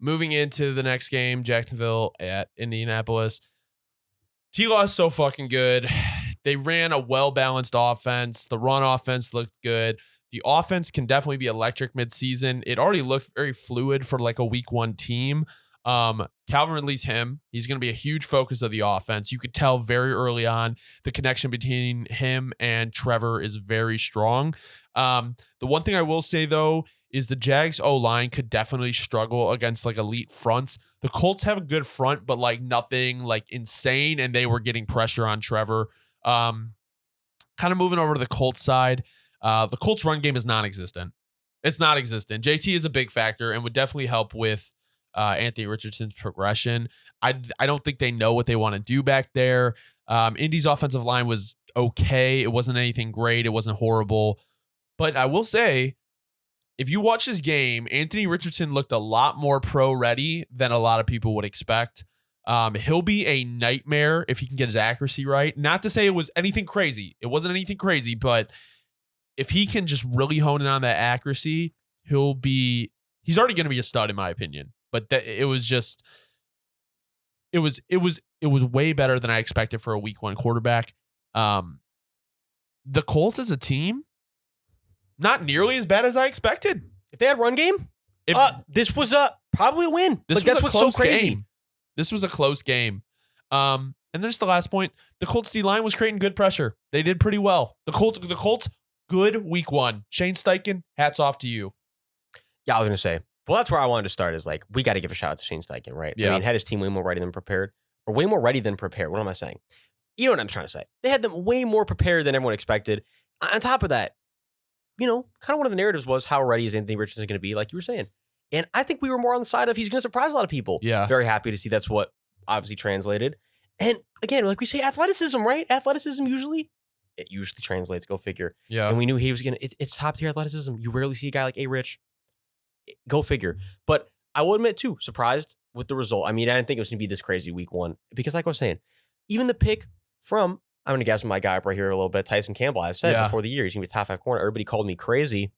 moving into the next game, Jacksonville at Indianapolis. T-Law is so fucking good. They ran a well-balanced offense. The run offense looked good. The offense can definitely be electric midseason. It already looked very fluid for like a week 1 team. Calvin Ridley's him. He's going to be a huge focus of the offense. You could tell very early on the connection between him and Trevor is very strong. The one thing I will say, though, is the Jags O-line could definitely struggle against like elite fronts. The Colts have a good front, but like nothing like insane, and they were getting pressure on Trevor. Kind of moving over to the Colts side. The Colts run game is non-existent. It's not existent. JT is a big factor and would definitely help with Anthony Richardson's progression. I don't think they know what they want to do back there. Indy's offensive line was okay. It wasn't anything great. It wasn't horrible. But I will say, if you watch this game, Anthony Richardson looked a lot more pro-ready than a lot of people would expect. He'll be a nightmare if he can get his accuracy right. Not to say it was anything crazy. It wasn't anything crazy, but if he can just really hone in on that accuracy, he's already going to be a stud in my opinion. But it was way better than I expected for a week 1 quarterback. The Colts as a team, not nearly as bad as I expected. If they had run game, this was probably a win. That's what's so crazy. Game. This was a close game. And then just the last point, the Colts D-line was creating good pressure. They did pretty well. The Colts, good week 1. Shane Steichen, hats off to you. Yeah, I was going to say, well, that's where I wanted to start is like, we got to give a shout out to Shane Steichen, right? Yeah. I mean, had his team way more ready than prepared. Or way more ready than prepared. What am I saying? You know what I'm trying to say. They had them way more prepared than everyone expected. On top of that, kind of one of the narratives was how ready is Anthony Richardson going to be, like you were saying. And I think we were more on the side of he's going to surprise a lot of people. Yeah. Very happy to see that's what obviously translated. And again, like we say, athleticism, right? Athleticism it usually translates, go figure. Yeah. And we knew he was going to, it's top tier athleticism. You rarely see a guy like A-Rich. Go figure. But I will admit too, surprised with the result. I mean, I didn't think it was going to be this crazy week 1 because like I was saying, even the pick from, I'm going to guess my guy up right here a little bit, Tyson Campbell. I said before the year, he's going to be top 5 corner. Everybody called me crazy.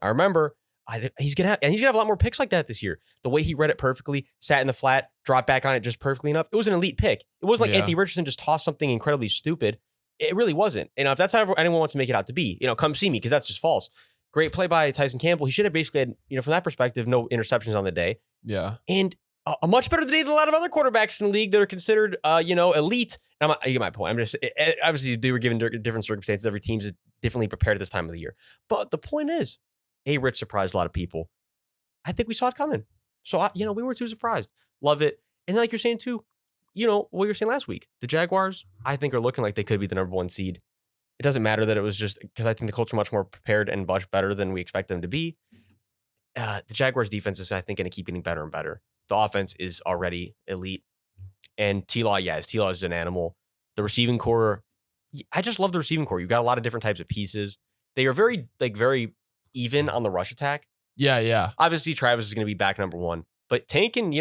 I remember he's going to have a lot more picks like that this year. The way he read it perfectly, sat in the flat, dropped back on it just perfectly enough. It was an elite pick. It was like Anthony Richardson just tossed something incredibly stupid. It really wasn't. And if that's how anyone wants to make it out to be, come see me because that's just false. Great play by Tyson Campbell. He should have basically had, from that perspective, no interceptions on the day. Yeah. And a much better day than a lot of other quarterbacks in the league that are considered, elite. You get my point. I'm just, obviously they were given different circumstances. Every team's differently prepared at this time of the year. But the point is, Rich surprised a lot of people. I think we saw it coming. So, we weren't too surprised. Love it. And like you're saying too, what you were saying last week, the Jaguars, I think are looking like they could be the number 1 seed. It doesn't matter that it was just because I think the Colts are much more prepared and much better than we expect them to be. The Jaguars defense is, I think, going to keep getting better and better. The offense is already elite. And T-Law, T-Law is an animal. The receiving core, I just love the receiving core. You've got a lot of different types of pieces. They are very even on the rush attack. Yeah. Obviously, Travis is going to be back number 1. But Tank and,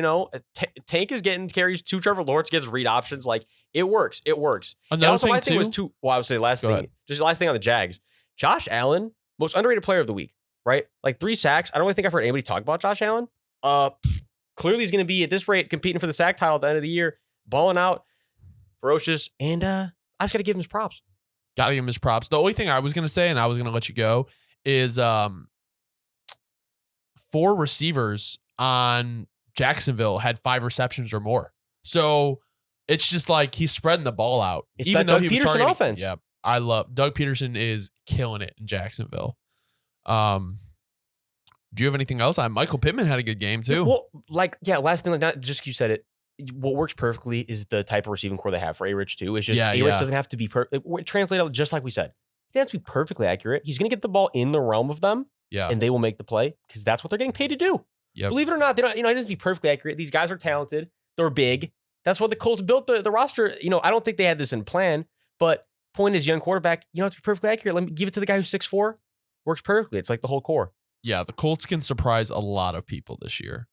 Tank is getting carries to Trevor Lawrence, gets read options. Like, it works. Another thing, my thing was too, I would say last thing on the Jags. Josh Allen, most underrated player of the week, right? Like 3 sacks. I don't really think I've heard anybody talk about Josh Allen. Clearly he's going to be, at this rate, competing for the sack title at the end of the year, balling out, ferocious, and I just got to give him his props. Got to give him his props. The only thing I was going to say, and I was going to let you go, is 4 receivers on Jacksonville had 5 receptions or more. So it's just like he's spreading the ball out. It's even though Doug Peterson offense. Yeah, I love Doug Peterson is killing it in Jacksonville. Do you have anything else? Michael Pittman had a good game too. Well, last thing, not just you said it. What works perfectly is the type of receiving core they have for A-Rich too. It's just A-Rich doesn't have to be translate out just like we said. He doesn't have to be perfectly accurate. He's going to get the ball in the realm of them. Yeah, and they will make the play because that's what they're getting paid to do. Yep. Believe it or not, they don't. It doesn't have to be perfectly accurate. These guys are talented. They're big. That's what the Colts built the roster. I don't think they had this in plan. But point is, young quarterback, you don't have to be perfectly accurate. Let me give it to the guy who's 6'4". Works perfectly. It's like the whole core. Yeah, the Colts can surprise a lot of people this year.